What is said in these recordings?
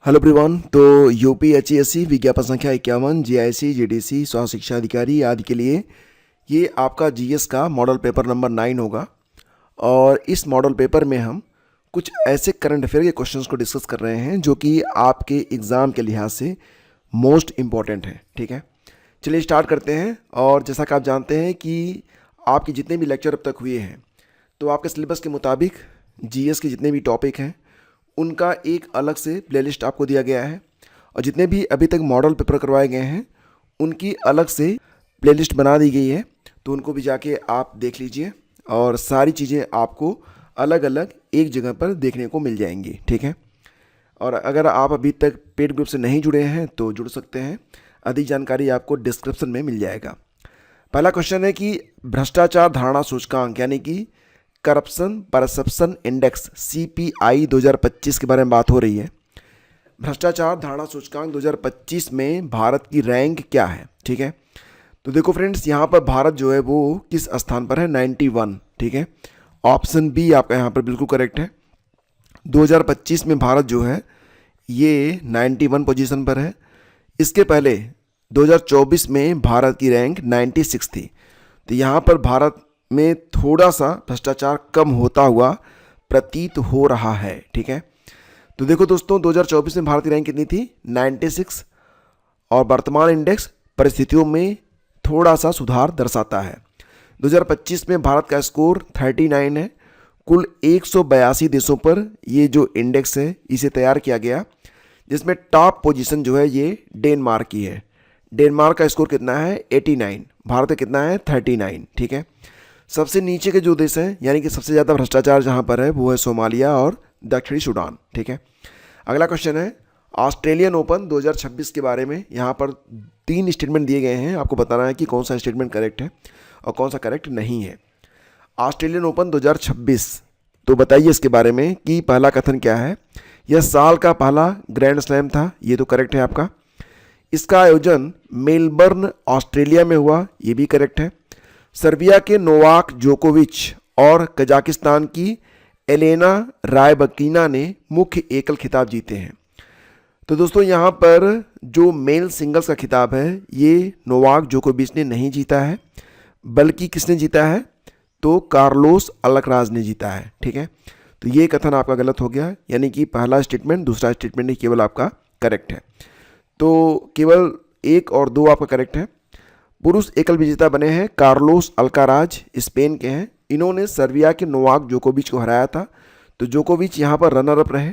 Hello everyone. तो UPHSC विज्ञापन संख्या 51 जीआईसी जीडीसी स्वास्थ्य शिक्षा अधिकारी आदि के लिए ये आपका जीएस का मॉडल पेपर नंबर 9 होगा। और इस मॉडल पेपर में हम कुछ ऐसे करंट अफेयर के क्वेश्चंस को डिस्कस कर रहे हैं जो कि आपके एग्ज़ाम के लिहाज से मोस्ट इम्पॉर्टेंट है। ठीक है, चलिए स्टार्ट करते हैं। और जैसा कि आप जानते हैं कि आपके जितने भी लेक्चर अब तक हुए हैं तो आपके सिलेबस के मुताबिक जीएस के जितने भी टॉपिक हैं उनका एक अलग से प्लेलिस्ट आपको दिया गया है, और जितने भी अभी तक मॉडल पेपर करवाए गए हैं उनकी अलग से प्लेलिस्ट बना दी गई है। तो उनको भी जाके आप देख लीजिए और सारी चीज़ें आपको अलग अलग एक जगह पर देखने को मिल जाएंगी। ठीक है, और अगर आप अभी तक पेड ग्रुप से नहीं जुड़े हैं तो जुड़ सकते हैं, अधिक जानकारी आपको डिस्क्रिप्शन में मिल जाएगा। पहला क्वेश्चन है कि भ्रष्टाचार धारणा सूचकांक यानी कि करप्शन परसेप्शन इंडेक्स CPI 2025 के बारे में बात हो रही है। भ्रष्टाचार धारणा सूचकांक 2025 में भारत की रैंक क्या है? ठीक है, तो देखो फ्रेंड्स, यहाँ पर भारत जो है वो किस स्थान पर है? 91। ठीक है, ऑप्शन बी आपका यहाँ पर बिल्कुल करेक्ट है। 2025 में भारत जो है ये 91 पोजीशन पर है। इसके पहले 2024 में भारत की रैंक 96 थी। तो यहाँ पर भारत में थोड़ा सा भ्रष्टाचार कम होता हुआ प्रतीत हो रहा है। ठीक है, तो देखो दोस्तों, 2024 में भारत की रैंक कितनी थी? 96। और वर्तमान इंडेक्स परिस्थितियों में थोड़ा सा सुधार दर्शाता है। 2025 में भारत का स्कोर 39 है। कुल 182 देशों पर ये जो इंडेक्स है इसे तैयार किया गया, जिसमें टॉप पोजीशन जो है ये डेनमार्क की है। डेनमार्क का स्कोर कितना है? 89। भारत का कितना है? 39। ठीक है, सबसे नीचे के जो देश हैं यानी कि सबसे ज़्यादा भ्रष्टाचार जहाँ पर है वो है सोमालिया और दक्षिणी सूडान। ठीक है, अगला क्वेश्चन है ऑस्ट्रेलियन ओपन 2026 के बारे में। यहाँ पर 3 स्टेटमेंट दिए गए हैं, आपको बताना है कि कौन सा स्टेटमेंट करेक्ट है और कौन सा करेक्ट नहीं है। ऑस्ट्रेलियन ओपन 2026, तो बताइए इसके बारे में कि पहला कथन क्या है? यह साल का पहला ग्रैंड स्लैम था, ये तो करेक्ट है आपका। इसका आयोजन मेलबर्न ऑस्ट्रेलिया में हुआ, ये भी करेक्ट है। सर्बिया के नोवाक जोकोविच और कजाकिस्तान की एलेना रायबकीना ने मुख्य एकल खिताब जीते हैं। तो दोस्तों, यहाँ पर जो मेल सिंगल्स का खिताब है ये नोवाक जोकोविच ने नहीं जीता है, बल्कि किसने जीता है? तो कार्लोस अल्कराज ने जीता है। ठीक है, तो ये कथन आपका गलत हो गया, यानी कि पहला स्टेटमेंट दूसरा स्टेटमेंट ही केवल आपका करेक्ट है। तो केवल 1 और 2 आपका करेक्ट है। पुरुष एकल विजेता बने हैं कार्लोस अल्काराज, स्पेन के हैं। इन्होंने सर्बिया के नोवाक जोकोविच को हराया था, तो जोकोविच यहाँ पर रनर अप रहे।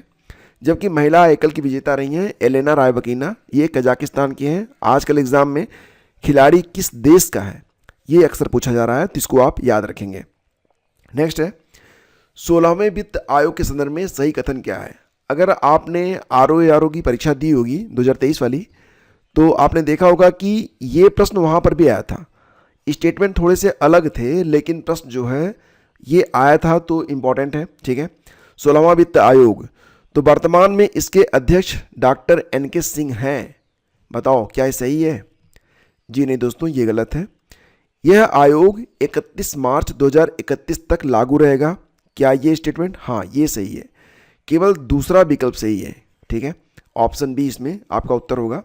जबकि महिला एकल की विजेता रही हैं एलेना रायबकीना, ये कजाकिस्तान की हैं। आजकल एग्जाम में खिलाड़ी किस देश का है ये अक्सर पूछा जा रहा है, तो इसको आप याद रखेंगे। नेक्स्ट है 16वें वित्त आयोग के संदर्भ में सही कथन क्या है? अगर आपने ROA की परीक्षा दी होगी 2023 वाली, तो आपने देखा होगा कि ये प्रश्न वहाँ पर भी आया था। स्टेटमेंट थोड़े से अलग थे लेकिन प्रश्न जो है ये आया था, तो इम्पॉर्टेंट है। ठीक है, 16वां वित्त आयोग, तो वर्तमान में इसके अध्यक्ष डॉक्टर NK सिंह हैं। बताओ क्या ये सही है? जी नहीं दोस्तों, ये गलत है। यह आयोग 31 मार्च 2031 तक लागू रहेगा। क्या ये स्टेटमेंट? हाँ, ये सही है। केवल दूसरा विकल्प सही है। ठीक है, ऑप्शन बी इसमें आपका उत्तर होगा।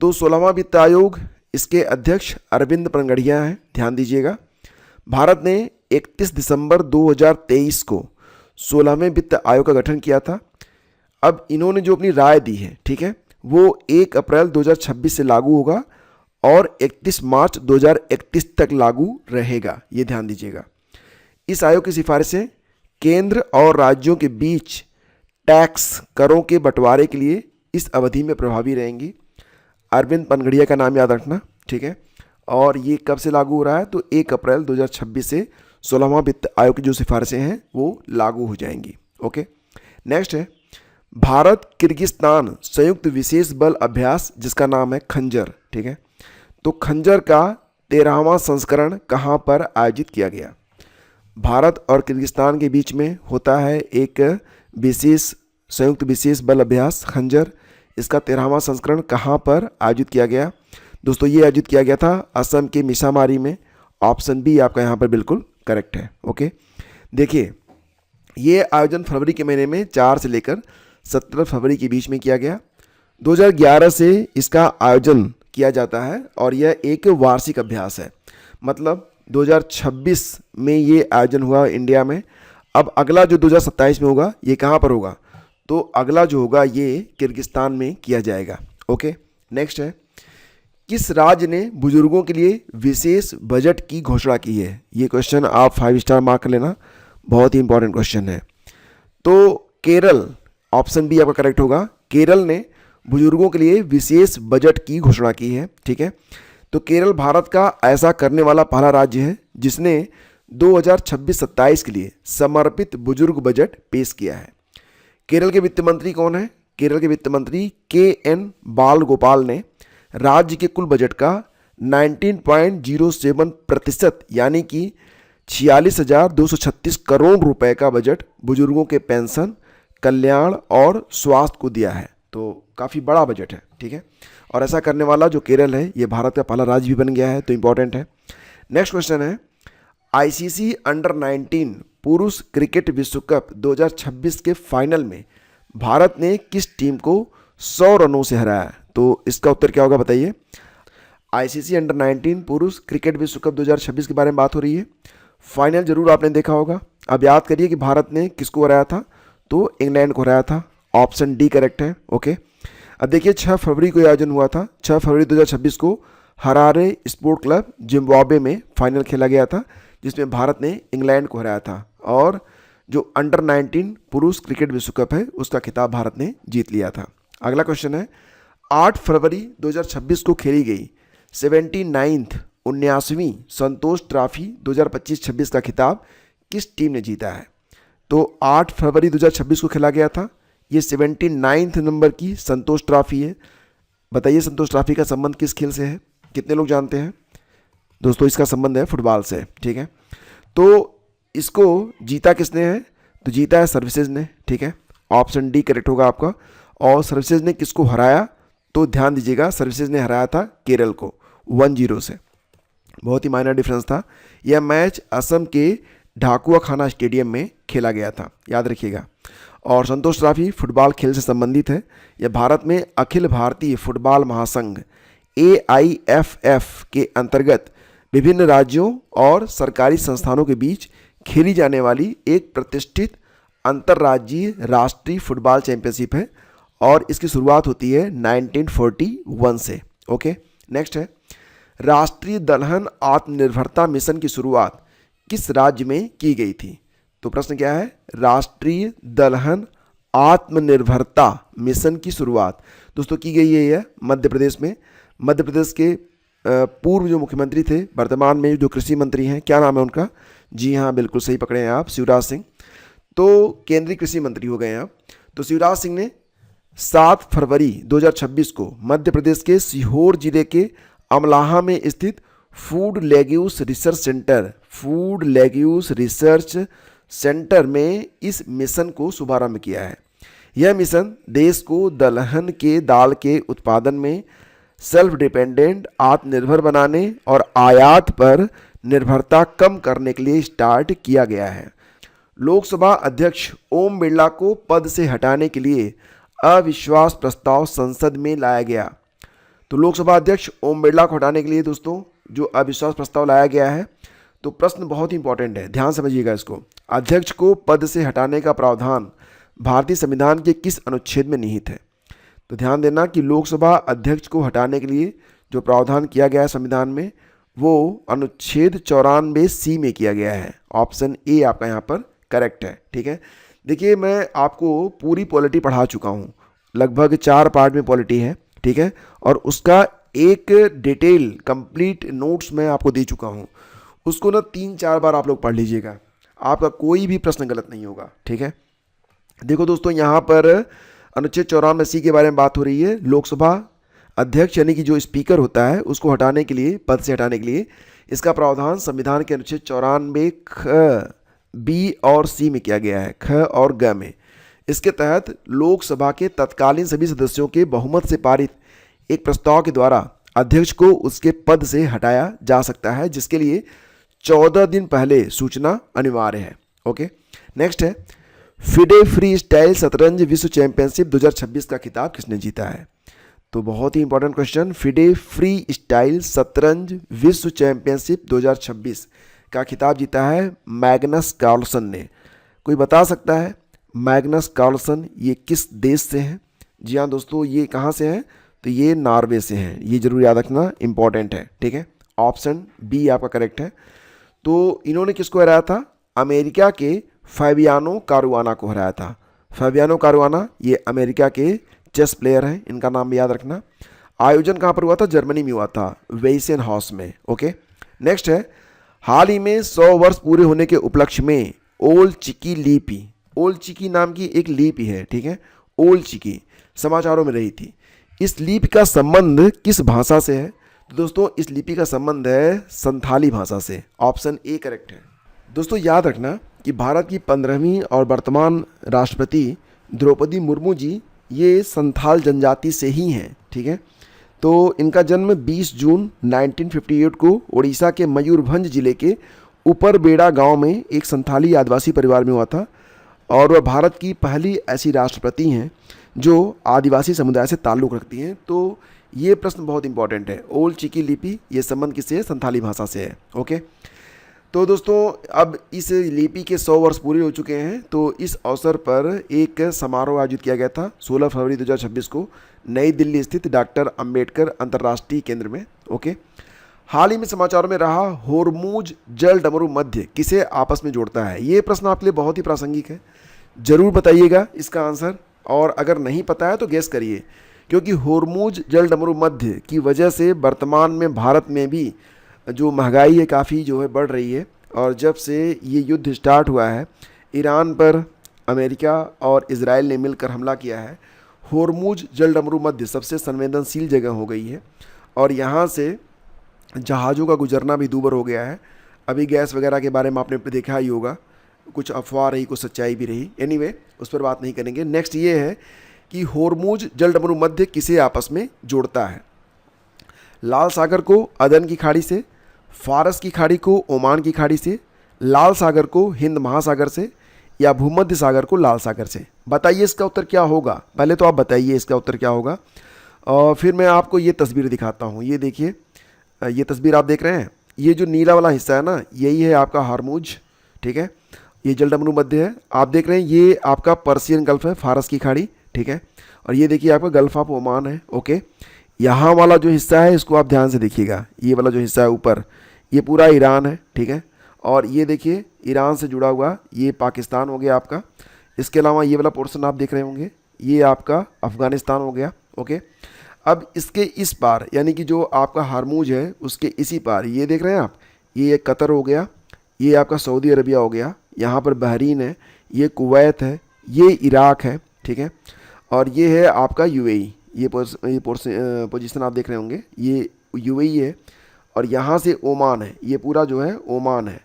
तो 16वां वित्त आयोग, इसके अध्यक्ष अरविंद पनगड़िया हैं, ध्यान दीजिएगा। भारत ने 31 दिसंबर 2023 को 16वें वित्त आयोग का गठन किया था। अब इन्होंने जो अपनी राय दी है, ठीक है, वो 1 अप्रैल 2026 से लागू होगा और 31 मार्च 2031 तक लागू रहेगा, ये ध्यान दीजिएगा। इस आयोग की सिफारिशें केंद्र और राज्यों के बीच टैक्स करों के बंटवारे के लिए इस अवधि में प्रभावी रहेंगी। अरविंद पनगड़िया का नाम याद रखना। ठीक है, और ये कब से लागू हो रहा है? तो 1 अप्रैल 2026 से 16वां वित्त आयोग की जो सिफारिशें हैं वो लागू हो जाएंगी। ओके, नेक्स्ट है भारत किर्गिस्तान संयुक्त विशेष बल अभ्यास, जिसका नाम है खंजर। ठीक है, तो खंजर का 13वां संस्करण कहाँ पर आयोजित किया गया? भारत और किर्गिस्तान के बीच में होता है एक विशेष संयुक्त विशेष बल अभ्यास खंजर। इसका 13वां संस्करण कहाँ पर आयोजित किया गया? दोस्तों, ये आयोजित किया गया था असम के मिसामारी में। ऑप्शन बी आपका यहाँ पर बिल्कुल करेक्ट है। ओके, देखिए ये आयोजन फरवरी के महीने में 4 से लेकर 17 फरवरी के बीच में किया गया। 2011 से इसका आयोजन किया जाता है और यह एक वार्षिक अभ्यास है। मतलब 2026 में ये आयोजन हुआ इंडिया में। अब अगला जो 2027 में होगा ये कहाँ पर होगा? तो अगला जो होगा ये किर्गिस्तान में किया जाएगा। ओके, नेक्स्ट है, किस राज्य ने बुजुर्गों के लिए विशेष बजट की घोषणा की है? ये क्वेश्चन आप 5 स्टार मार्क कर लेना, बहुत ही इंपॉर्टेंट क्वेश्चन है। तो केरल, ऑप्शन बी आपका करेक्ट होगा। केरल ने बुजुर्गों के लिए विशेष बजट की घोषणा की है। ठीक है, तो केरल भारत का ऐसा करने वाला पहला राज्य है जिसने 2026-27 के लिए समर्पित बुजुर्ग बजट पेश किया है। केरल के वित्त मंत्री कौन है? केरल के वित्त मंत्री KN बालगोपाल ने राज्य के कुल बजट का 19.07% यानी कि 46,236 करोड़ रुपए का बजट बुजुर्गों के पेंशन, कल्याण और स्वास्थ्य को दिया है। तो काफ़ी बड़ा बजट है। ठीक है, और ऐसा करने वाला जो केरल है ये भारत का पहला राज्य भी बन गया है, तो इंपॉर्टेंट है। नेक्स्ट क्वेश्चन है, ICC अंडर 19 पुरुष क्रिकेट विश्व कप 2026 के फाइनल में भारत ने किस टीम को 100 रनों से हराया? तो इसका उत्तर क्या होगा बताइए। ICC अंडर 19 पुरुष क्रिकेट विश्व कप 2026 के बारे में बात हो रही है। फाइनल जरूर आपने देखा होगा। अब याद करिए कि भारत ने किसको हराया था? तो इंग्लैंड को हराया था। ऑप्शन डी करेक्ट है। ओके, अब देखिए 6 फरवरी को आयोजन हुआ था। 6 फरवरी 2026 को हरारे स्पोर्ट क्लब जिम्बाब्वे में फाइनल खेला गया था जिसमें भारत ने इंग्लैंड को हराया था और जो अंडर 19 पुरुष क्रिकेट विश्व कप है उसका खिताब भारत ने जीत लिया था। अगला क्वेश्चन है, 8 फरवरी 2026 को खेली गई 79वीं संतोष ट्रॉफी 2025-26 का खिताब किस टीम ने जीता है? तो 8 फरवरी 2026 को खेला गया था। ये 79 नंबर की संतोष ट्रॉफी है। बताइए संतोष ट्रॉफी का संबंध किस खेल से है? कितने लोग जानते हैं? दोस्तों इसका संबंध है फुटबॉल से। ठीक है, तो इसको जीता किसने है? तो जीता है सर्विसेज ने। ठीक है, ऑप्शन डी करेक्ट होगा आपका। और सर्विसेज ने किसको हराया? तो ध्यान दीजिएगा, सर्विसेज ने हराया था केरल को 1-0 से। बहुत ही माइनर डिफरेंस था। यह मैच असम के ढाकुआ खाना स्टेडियम में खेला गया था, याद रखिएगा। और संतोष ट्रॉफी फुटबॉल खेल से संबंधित है। यह भारत में अखिल भारतीय फुटबॉल महासंघ AIFF के अंतर्गत विभिन्न राज्यों और सरकारी संस्थानों के बीच खेली जाने वाली एक प्रतिष्ठित अंतर्राज्यीय राष्ट्रीय फुटबॉल चैंपियनशिप है और इसकी शुरुआत होती है 1941 से। ओके, नेक्स्ट है, राष्ट्रीय दलहन आत्मनिर्भरता मिशन की शुरुआत किस राज्य में की गई थी? तो प्रश्न क्या है? राष्ट्रीय दलहन आत्मनिर्भरता मिशन की शुरुआत दोस्तों की गई है यह मध्य प्रदेश में। मध्य प्रदेश के पूर्व जो मुख्यमंत्री थे, वर्तमान में जो कृषि मंत्री हैं, क्या नाम है उनका? जी हाँ, बिल्कुल सही पकड़े हैं आप, शिवराज सिंह। तो केंद्रीय कृषि मंत्री हो गए हैं आप। तो शिवराज सिंह ने 7 फरवरी 2026 को मध्य प्रदेश के सीहोर जिले के अमलाहा में स्थित फूड लेग्यूस रिसर्च सेंटर में इस मिशन को शुभारंभ किया है। यह मिशन देश को दलहन के दाल के उत्पादन में सेल्फ डिपेंडेंट, आत्मनिर्भर बनाने और आयात पर निर्भरता कम करने के लिए स्टार्ट किया गया है। लोकसभा अध्यक्ष ओम बिरला को पद से हटाने के लिए अविश्वास प्रस्ताव संसद में लाया गया। तो लोकसभा अध्यक्ष ओम बिरला को हटाने के लिए दोस्तों जो अविश्वास प्रस्ताव लाया गया है, तो प्रश्न बहुत ही इंपॉर्टेंट है, ध्यान समझिएगा इसको। अध्यक्ष को पद से हटाने का प्रावधान भारतीय संविधान के किस अनुच्छेद में निहित है? तो ध्यान देना कि लोकसभा अध्यक्ष को हटाने के लिए जो प्रावधान किया गया है संविधान में वो अनुच्छेद 94C में किया गया है। ऑप्शन ए आपका यहाँ पर करेक्ट है। ठीक है, देखिए मैं आपको पूरी पॉलिटी पढ़ा चुका हूँ, लगभग 4 पार्ट में पॉलिटी है। ठीक है, और उसका एक डिटेल कंप्लीट नोट्स मैं आपको दे चुका हूँ, उसको ना 3-4 बार आप लोग पढ़ लीजिएगा, आपका कोई भी प्रश्न गलत नहीं होगा। ठीक है, देखो दोस्तों यहाँ पर अनुच्छेद 94C के बारे में बात हो रही है। लोकसभा अध्यक्ष यानी कि जो स्पीकर होता है उसको हटाने के लिए, पद से हटाने के लिए, इसका प्रावधान संविधान के अनुच्छेद 94 ख, बी और सी में किया गया है, ख और ग में। इसके तहत लोकसभा के तत्कालीन सभी सदस्यों के बहुमत से पारित एक प्रस्ताव के द्वारा अध्यक्ष को उसके पद से हटाया जा सकता है, जिसके लिए 14 दिन पहले सूचना अनिवार्य है। ओके, नेक्स्ट है, फिडे फ्री स्टाइल शतरंज विश्व चैंपियनशिप 2026 का खिताब किसने जीता है? तो बहुत ही important question, FIDE freestyle शतरंज विश्व चैंपियनशिप 2026 का खिताब जीता है मैग्नस कार्लसन ने। कोई बता सकता है मैग्नस कार्लसन ये किस देश से हैं? जी हाँ दोस्तों, ये कहाँ से हैं? तो ये नॉर्वे से हैं। ये जरूर याद रखना, इंपॉर्टेंट है, ठीक है। ऑप्शन बी आपका करेक्ट है। तो इन्होंने किसको हराया था? अमेरिका के फैबियानो कारुआना को हराया था। फैबियानो कारुआना ये अमेरिका के चेस प्लेयर हैं, इनका नाम भी याद रखना। आयोजन कहाँ पर हुआ था? जर्मनी में हुआ था, वेइसेन हाउस में। ओके, नेक्स्ट है, हाल ही में 100 वर्ष पूरे होने के उपलक्ष्य में ओल चिकी लिपि, ओल चिकी नाम की एक लिपि है, ठीक है, ओल चिकी समाचारों में रही थी। इस लिपि का संबंध किस भाषा से है? तो दोस्तों इस लिपि का संबंध है संथाली भाषा से। ऑप्शन ए करेक्ट है। दोस्तों याद रखना कि भारत की 15वीं और वर्तमान राष्ट्रपति द्रौपदी मुर्मू जी ये संथाल जनजाति से ही हैं, ठीक है। तो इनका जन्म 20 जून 1958 को उड़ीसा के मयूरभंज जिले के ऊपरबेड़ा गांव में एक संथाली आदिवासी परिवार में हुआ था और वह भारत की पहली ऐसी राष्ट्रपति हैं जो आदिवासी समुदाय से ताल्लुक़ रखती हैं। तो ये प्रश्न बहुत इंपॉर्टेंट है। ओल चिकी लिपि ये संबंध किससे है? संथाली भाषा से है। ओके, तो दोस्तों अब इस लिपि के 100 वर्ष पूरे हो चुके हैं। तो इस अवसर पर एक समारोह आयोजित किया गया था 16 फरवरी 2026 को नई दिल्ली स्थित डॉक्टर अंबेडकर अंतर्राष्ट्रीय केंद्र में। ओके, हाल ही में समाचारों में रहा होर्मुज जल डमरू मध्य किसे आपस में जोड़ता है? ये प्रश्न आपके लिए बहुत ही प्रासंगिक है, जरूर बताइएगा इसका आंसर, और अगर नहीं पता है तो गेस करिए, क्योंकि होर्मुज जल डमरू मध्य की वजह से वर्तमान में भारत में भी जो महंगाई है काफ़ी जो है बढ़ रही है। और जब से ये युद्ध स्टार्ट हुआ है, ईरान पर अमेरिका और इजराइल ने मिलकर हमला किया है, होर्मुज जल डमरू मध्य सबसे संवेदनशील जगह हो गई है और यहाँ से जहाज़ों का गुजरना भी दूभर हो गया है। अभी गैस वगैरह के बारे में आपने देखा ही होगा, कुछ अफवाह रही कुछ सच्चाई भी रही। एनीवे, उस पर बात नहीं करेंगे। नेक्स्ट ये है कि होर्मुज जल डमरू मध्य किसे आपस में जोड़ता है? लाल सागर को अदन की खाड़ी से, फारस की खाड़ी को ओमान की खाड़ी से, लाल सागर को हिंद महासागर से, या भूमध्य सागर को लाल सागर से? बताइए इसका उत्तर क्या होगा। पहले तो आप बताइए इसका उत्तर क्या होगा और फिर मैं आपको ये तस्वीर दिखाता हूँ। ये देखिए, ये तस्वीर आप देख रहे हैं, ये जो नीला वाला हिस्सा है ना, यही है आपका होर्मुज, ठीक है, ये जल डमरू मध्य है। आप देख रहे हैं ये आपका पर्सियन गल्फ है, फारस की खाड़ी, ठीक है, और ये देखिए आपका गल्फ ऑफ ओमान है। ओके, यहाँ वाला जो हिस्सा है इसको आप ध्यान से देखिएगा, ये वाला जो हिस्सा है ऊपर, ये पूरा ईरान है, ठीक है, और ये देखिए ईरान से जुड़ा हुआ ये पाकिस्तान हो गया आपका। इसके अलावा ये वाला पोर्शन आप देख रहे होंगे, ये आपका अफ़गानिस्तान हो गया। ओके, अब इसके इस पार यानी कि जो आपका हारमूज है उसके इसी पार ये देख रहे हैं आप, ये एक कतर हो गया, ये आपका सऊदी अरबिया हो गया, यहाँ पर बहरीन है, ये कुवैत है, ये इराक है, ठीक है, और ये है आपका यूएई। ये पोजीशन आप देख रहे होंगे, ये यूएई है, और यहाँ से ओमान है, ये पूरा जो है ओमान है।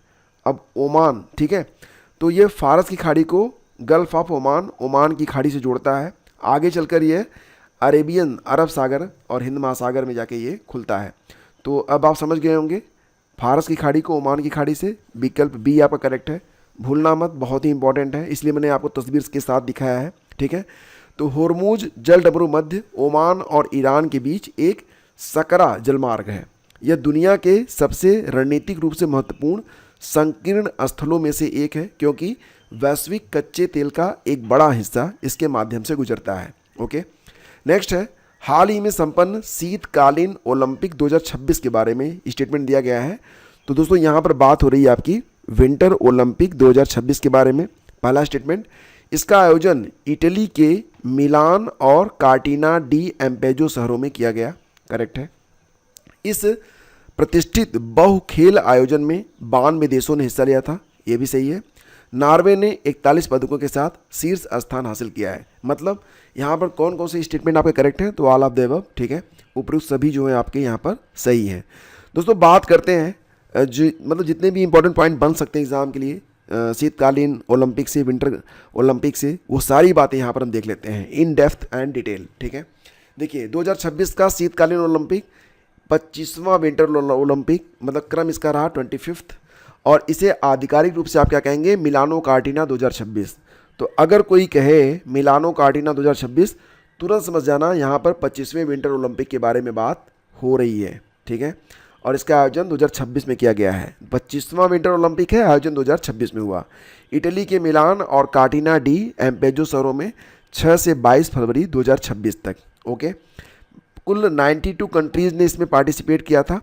अब ओमान, ठीक है, तो ये फारस की खाड़ी को गल्फ ऑफ ओमान, ओमान की खाड़ी से जोड़ता है। आगे चलकर ये अरेबियन अरब सागर और हिंद महासागर में जाके ये खुलता है। तो अब आप समझ गए होंगे, फारस की खाड़ी को ओमान की खाड़ी से, विकल्प बी आपका करेक्ट है। भूलना मत, बहुत ही इंपॉर्टेंट है, इसलिए मैंने आपको तस्वीर के साथ दिखाया है, ठीक है। तो होर्मुज जल डमरू मध्य ओमान और ईरान के बीच एक सकरा जलमार्ग है। यह दुनिया के सबसे रणनीतिक रूप से महत्वपूर्ण संकीर्ण स्थलों में से एक है, क्योंकि वैश्विक कच्चे तेल का एक बड़ा हिस्सा इसके माध्यम से गुजरता है। ओके, नेक्स्ट है, हाल ही में संपन्न शीतकालीन ओलंपिक 2026 के बारे में स्टेटमेंट दिया गया है। तो दोस्तों यहाँ पर बात हो रही है आपकी विंटर ओलंपिक 2026 के बारे में। पहला स्टेटमेंट, इसका आयोजन इटली के मिलान और कार्टिना डी एम्पेजो शहरों में किया गया, करेक्ट है। इस प्रतिष्ठित बहुखेल आयोजन में 92 देशों ने हिस्सा लिया था, ये भी सही है। नॉर्वे ने 41 पदकों के साथ शीर्ष स्थान हासिल किया है। मतलब यहाँ पर कौन कौन से स्टेटमेंट आपके करेक्ट हैं? तो ऑल ऑफ द अबव, ठीक है, उपरोक्त सभी जो है आपके यहाँ पर सही हैं। दोस्तों बात करते हैं मतलब जितने भी इंपॉर्टेंट पॉइंट बन सकते हैं एग्जाम के लिए शीतकालीन ओलंपिक से, विंटर ओलंपिक से, वो सारी बातें यहाँ पर हम देख लेते हैं इन डेप्थ एंड डिटेल, ठीक है। देखिए 2026 का शीतकालीन ओलंपिक 25वां विंटर ओलंपिक, मतलब क्रम इसका रहा 25th, और इसे आधिकारिक रूप से आप क्या कहेंगे? मिलानो कार्टिना 2026। तो अगर कोई कहे मिलानो कार्टिना 2026, तुरंत समझ जाना यहाँ पर 25वें विंटर ओलंपिक के बारे में बात हो रही है, ठीक है। और इसका आयोजन 2026 में किया गया है। 25वां विंटर ओलंपिक है, आयोजन 2026 में हुआ। इटली के मिलान और कार्टिना डी एम्पेजो शहरों में 6 से 22 फरवरी 2026 तक। ओके, कुल 92 कंट्रीज़ ने इसमें पार्टिसिपेट किया था।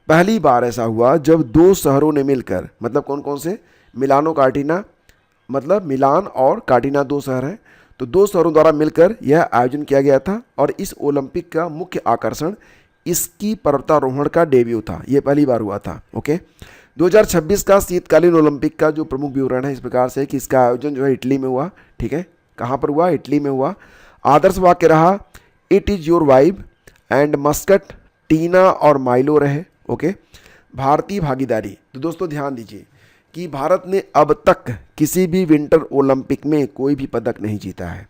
पहली बार ऐसा हुआ जब 2 शहरों ने मिलकर, मतलब कौन कौन से, मिलानो कार्टिना, मतलब मिलान और कार्टिना 2 शहर हैं, तो 2 शहरों द्वारा मिलकर यह आयोजन किया गया था। और इस ओलंपिक का मुख्य आकर्षण इसकी पर्वतारोहण का डेब्यू था, यह पहली बार हुआ था। ओके, 2026 का शीतकालीन ओलंपिक का जो प्रमुख विवरण है इस प्रकार से कि इसका आयोजन जो है इटली में हुआ, ठीक है। कहाँ पर हुआ? इटली में हुआ। आदर्श वाक्य रहा it is your vibe and mascot, Tina और माइलो रहे। ओके, भारतीय भागीदारी, तो दोस्तों ध्यान दीजिए कि भारत ने अब तक किसी भी विंटर ओलंपिक में कोई भी पदक नहीं जीता है।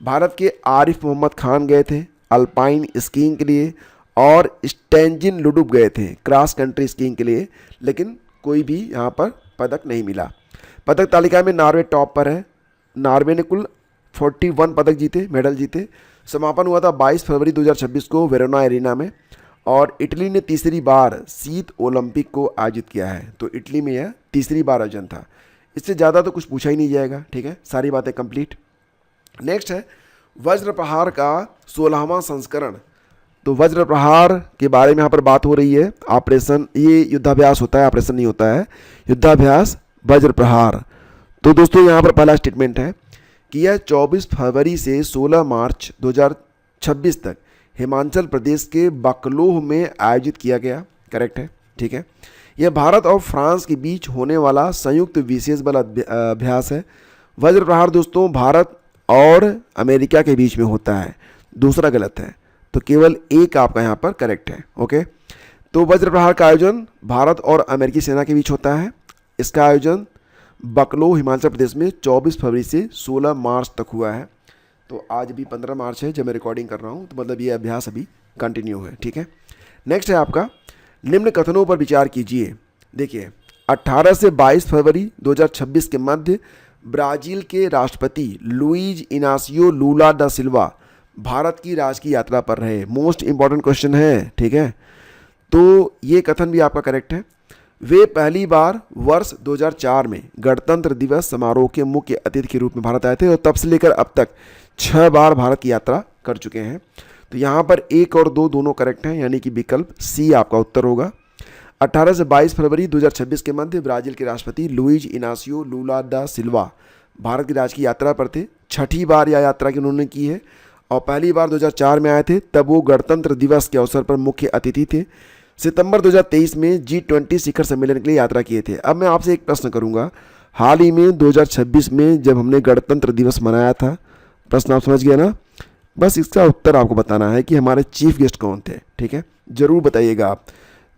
भारत के आरिफ मोहम्मद खान गए थे अल्पाइन स्कीइंग के लिए, और स्टेंजिन लुडुप गए थे क्रॉस कंट्री स्कीइंग के लिए, लेकिन कोई भी यहाँ पर पदक नहीं मिला। पदक तालिका में नॉर्वे टॉप पर है। नॉर्वे ने कुल 41 पदक जीते, मेडल जीते। समापन हुआ था 22 फरवरी 2026 को वेरोना एरिना में। और इटली ने तीसरी बार शीत ओलंपिक को आयोजित किया है, तो इटली में यह तीसरी बार आयोजन था। इससे ज़्यादा तो कुछ पूछा ही नहीं जाएगा, ठीक है, सारी बातें कंप्लीट। नेक्स्ट है वज्र प्रहार का 16वां संस्करण। तो वज्र प्रहार के बारे में यहाँ पर बात हो रही है। ऑपरेशन, ये युद्धाभ्यास होता है, ऑपरेशन नहीं होता है, युद्धाभ्यास वज्र प्रहार। तो दोस्तों यहाँ पर पहला स्टेटमेंट है कि यह 24 फरवरी से 16 मार्च 2026 तक हिमाचल प्रदेश के बकलोह में आयोजित किया गया। करेक्ट है, ठीक है। यह भारत और फ्रांस के बीच होने वाला संयुक्त विशेष बल अभ्यास है। वज्र प्रहार दोस्तों भारत और अमेरिका के बीच में होता है, दूसरा गलत है, तो केवल एक आपका यहाँ पर करेक्ट है। ओके, तो वज्र प्रहार का आयोजन भारत और अमेरिकी सेना के बीच होता है। इसका आयोजन बकलो हिमाचल प्रदेश में 24 फरवरी से 16 मार्च तक हुआ है। तो आज भी 15 मार्च है जब मैं रिकॉर्डिंग कर रहा हूँ, तो मतलब ये अभ्यास अभी कंटिन्यू है, ठीक है। नेक्स्ट है आपका निम्न कथनों पर विचार कीजिए। देखिए 18 से 22 फरवरी 2026 के मध्य ब्राज़ील के राष्ट्रपति लुइज इनासियो लूला दा सिल्वा भारत की राजकीय यात्रा पर रहे। मोस्ट इंपॉर्टेंट क्वेश्चन है, ठीक है। तो ये कथन भी आपका करेक्ट है। वे पहली बार वर्ष 2004 में गणतंत्र दिवस समारोह के मुख्य अतिथि के रूप में भारत आए थे और तब से लेकर अब तक 6 बार भारत की यात्रा कर चुके हैं। तो यहाँ पर 1 और 2 दोनों करेक्ट हैं, यानी कि विकल्प सी आपका उत्तर होगा। 18 से 22 फरवरी 2026 के मध्य ब्राज़ील के राष्ट्रपति लुइज इनासियो लूला दा सिल्वा भारत की राजकीय यात्रा पर थे। 6ठी बार यह यात्रा की उन्होंने की है और पहली बार 2004 में आए थे, तब वो गणतंत्र दिवस के अवसर पर मुख्य अतिथि थे। सितंबर 2023 में G20 शिखर सम्मेलन के लिए यात्रा किए थे। अब मैं आपसे एक प्रश्न करूंगा, हाल ही में 2026 में जब हमने गणतंत्र दिवस मनाया था, प्रश्न आप समझ गए ना, बस इसका उत्तर आपको बताना है कि हमारे चीफ गेस्ट कौन थे, ठीक है, ज़रूर बताइएगा आप।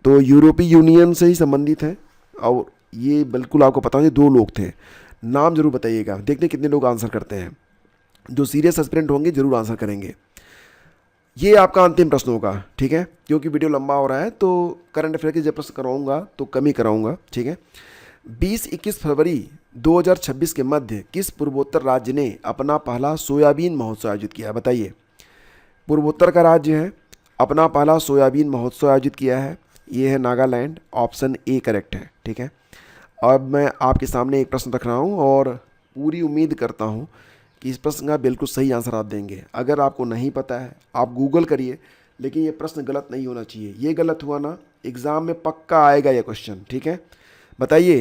तो यूरोपीय यूनियन से ही संबंधित है और ये बिल्कुल आपको पता है 2 लोग थे, नाम जरूर बताइएगा, देखते कितने लोग आंसर करते हैं। जो सीरियस एस्पिरेंट होंगे जरूर आंसर करेंगे। ये आपका अंतिम प्रश्न होगा, ठीक है, क्योंकि वीडियो लंबा हो रहा है तो करंट अफेयर के जब प्रश्न कराऊंगा तो कम ही कराऊंगा, ठीक है। 20-21 फरवरी 2026 के मध्य किस पूर्वोत्तर राज्य ने अपना पहला सोयाबीन महोत्सव आयोजित किया? बताइए, पूर्वोत्तर का राज्य है, अपना पहला सोयाबीन महोत्सव आयोजित किया है, ये है नागालैंड। ऑप्शन ए करेक्ट है, ठीक है। अब मैं आपके सामने एक प्रश्न रख रहा हूँ और पूरी उम्मीद करता हूँ कि इस प्रश्न का बिल्कुल सही आंसर आप देंगे। अगर आपको नहीं पता है आप गूगल करिए, लेकिन ये प्रश्न गलत नहीं होना चाहिए। ये गलत हुआ ना, एग्ज़ाम में पक्का आएगा ये क्वेश्चन, ठीक है। बताइए,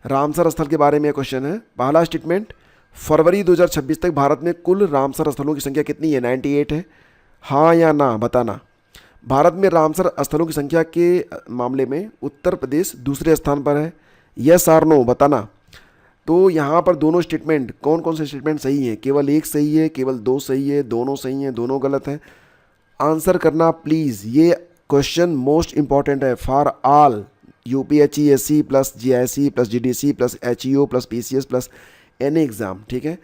रामसर स्थल के बारे में क्वेश्चन है। पहला स्टेटमेंट, फरवरी 2026 तक भारत में कुल रामसर स्थलों की संख्या कितनी है? 98 है, हाँ या ना बताना। भारत में रामसर स्थलों की संख्या के मामले में उत्तर प्रदेश दूसरे स्थान पर है, यस और नो बताना। तो यहाँ पर दोनों स्टेटमेंट, कौन कौन से स्टेटमेंट सही हैं? केवल एक सही है, केवल 2 सही है, दोनों सही हैं, दोनों गलत हैं। आंसर करना प्लीज़, ये क्वेश्चन मोस्ट इंपॉर्टेंट है for all UPSC plus GIC plus GDC plus HEO plus PCS plus any exam, ठीक है।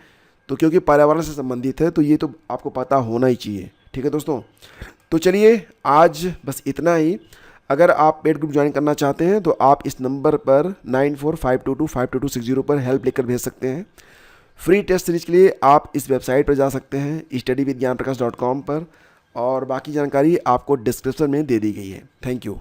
तो क्योंकि पर्यावरण से संबंधित है तो ये तो आपको पता होना ही चाहिए, ठीक है दोस्तों। तो चलिए आज बस इतना ही। अगर आप पेड ग्रुप ज्वाइन करना चाहते हैं तो आप इस नंबर पर 9452252260 पर हेल्प लेकर भेज सकते हैं। फ्री टेस्ट सीरीज के लिए आप इस वेबसाइट पर जा सकते हैं studyvidgyanprakash.com पर, और बाकी जानकारी आपको डिस्क्रिप्शन में दे दी गई है। Thank you.